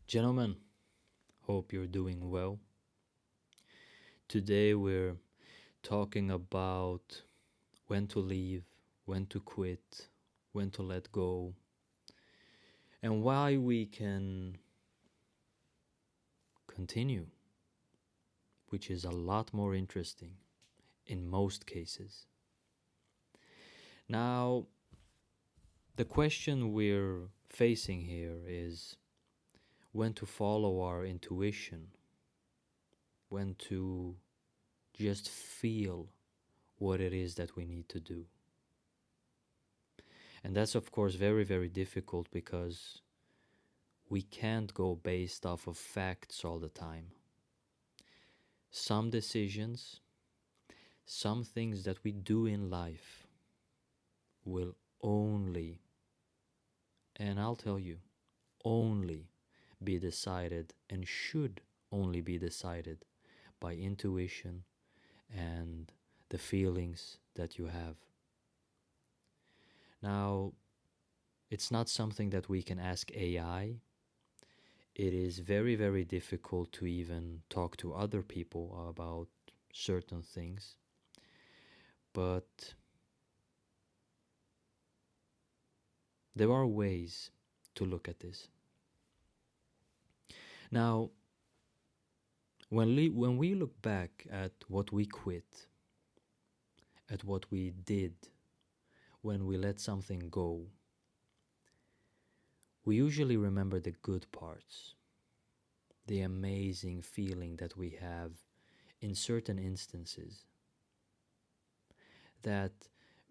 Gentlemen, hope you're doing well. Today we're talking about when to leave, when to quit, when to let go, and why we can continue, which is a lot more interesting in most cases. Now, the question we're facing here is when to follow our intuition, when to just feel what it is that we need to do. And that's, of course, very, very difficult because we can't go based off of facts all the time. Some decisions, some things that we do in life will only, and I'll tell you, only be decided and should only be decided by intuition and the feelings that you have. Now, it's not something that we can ask AI. It is very, very difficult to even talk to other people about certain things. But there are ways to look at this. Now, when we look back at what we quit, at what we did when we let something go, we usually remember the good parts, the amazing feeling that we have in certain instances. That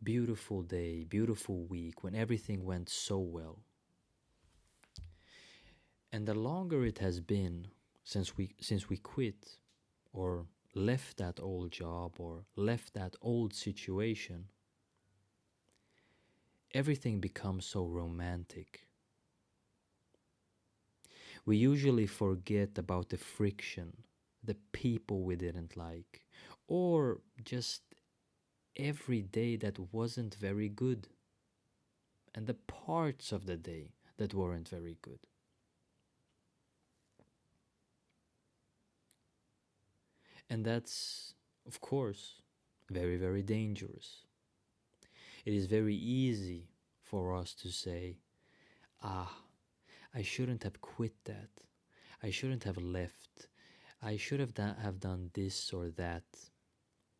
beautiful day, beautiful week when everything went so well. And the longer it has been since we quit or left that old job or left that old situation, everything becomes so romantic. We usually forget about the friction, the people we didn't like, or just every day that wasn't very good, and the parts of the day that weren't very good. And that's, of course, very, very dangerous. It is very easy for us to say, ah, I shouldn't have quit that. I shouldn't have left. I should have done this or that.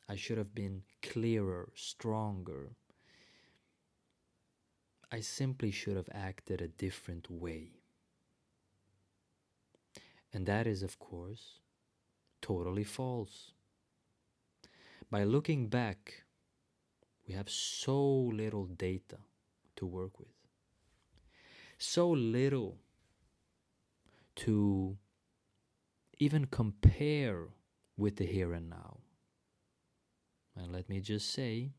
I should have been clearer, stronger. I simply should have acted a different way. And that is, of course, totally false. By looking back, we have so little data to work with, so little to even compare with the here and now. And let me just say,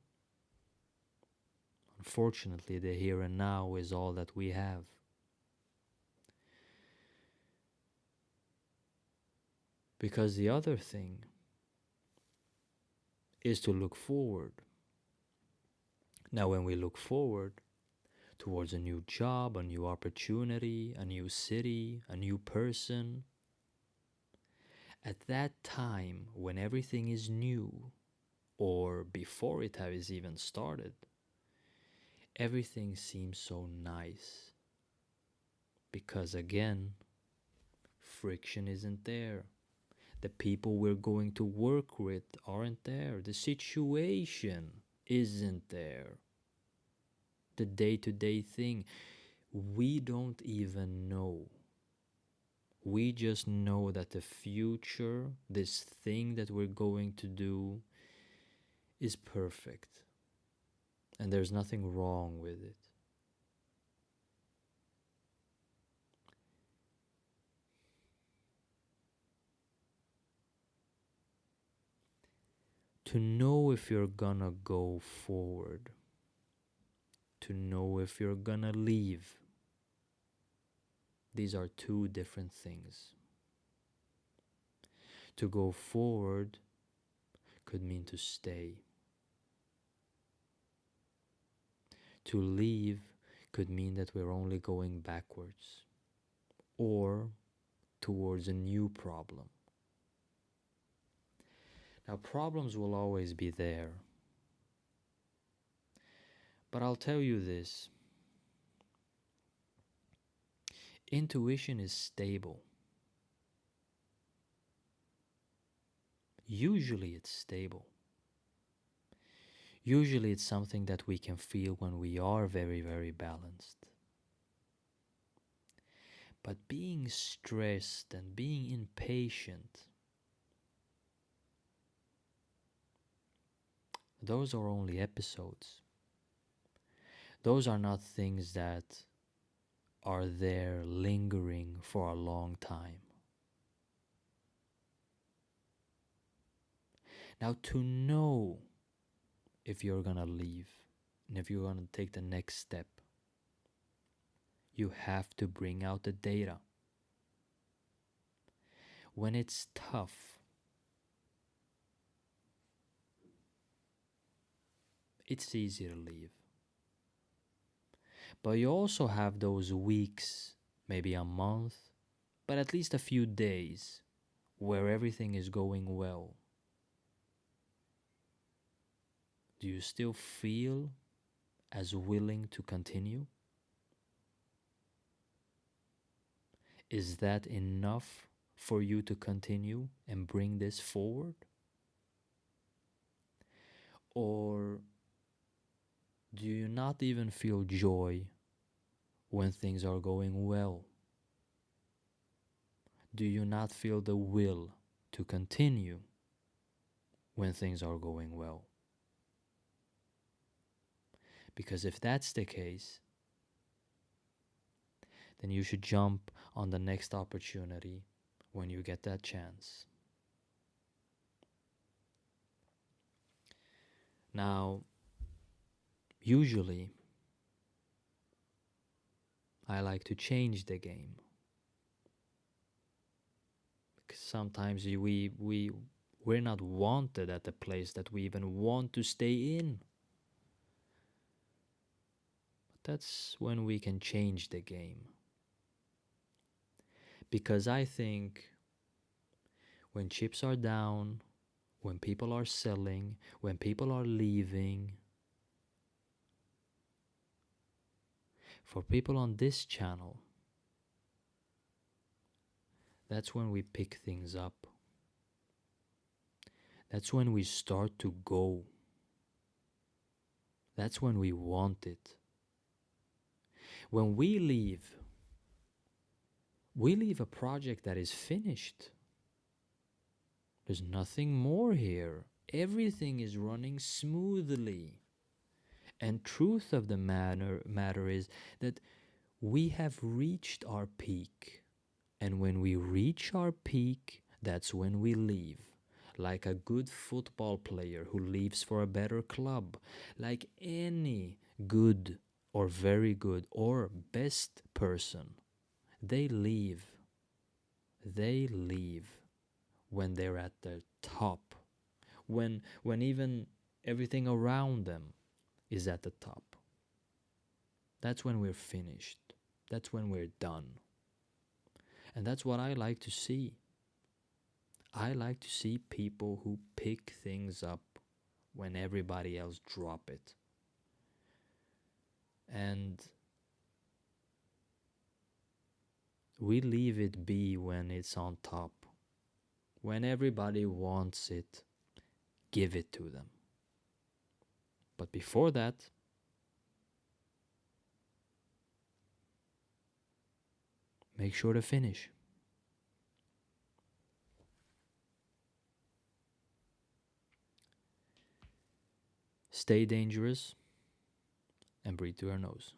unfortunately, the here and now is all that we have. Because the other thing is to look forward. Now, when we look forward towards a new job, a new opportunity, a new city, a new person, at that time when everything is new, or before it has even started, everything seems so nice. Because again, friction isn't there. The people we're going to work with aren't there. The situation isn't there. The day to day thing, we don't even know. We just know that the future, this thing that we're going to do, is perfect. And there's nothing wrong with it. To know if you're gonna go forward, to know if you're gonna leave, these are two different things. To go forward could mean to stay. To leave could mean that we're only going backwards. Or towards a new problem. Now, problems will always be there. But I'll tell you this. Intuition is stable. Usually it's stable. Usually it's something that we can feel when we are very, very balanced. But being stressed and being impatient, those are only episodes. Those are not things that are there lingering for a long time. Now, to know if you're gonna leave and if you're gonna take the next step, you have to bring out the data. When it's tough, it's easy to leave. But you also have those weeks, maybe a month, but at least a few days where everything is going well. Do you still feel as willing to continue? Is that enough for you to continue and bring this forward? Or do you not even feel joy when things are going well? Do you not feel the will to continue when things are going well? Because if that's the case, then you should jump on the next opportunity when you get that chance. Now, usually, I like to change the game. Because sometimes we're not wanted at the place that we even want to stay in. But that's when we can change the game. Because I think when chips are down, when people are selling, when people are leaving, for people on this channel, that's when we pick things up. That's when we start to go. That's when we want it. When we leave a project that is finished. There's nothing more here. Everything is running smoothly. And truth of the matter is that we have reached our peak. And when we reach our peak, that's when we leave. Like a good football player who leaves for a better club. Like any good or very good or best person. They leave when they're at the top, when even everything around them is at the top. That's when we're finished. That's when we're done. And that's what I like to see. I like to see people who pick things up when everybody else drop it. And we leave it be when it's on top. When everybody wants it, give it to them. But before that, make sure to finish. Stay dangerous and breathe through your nose.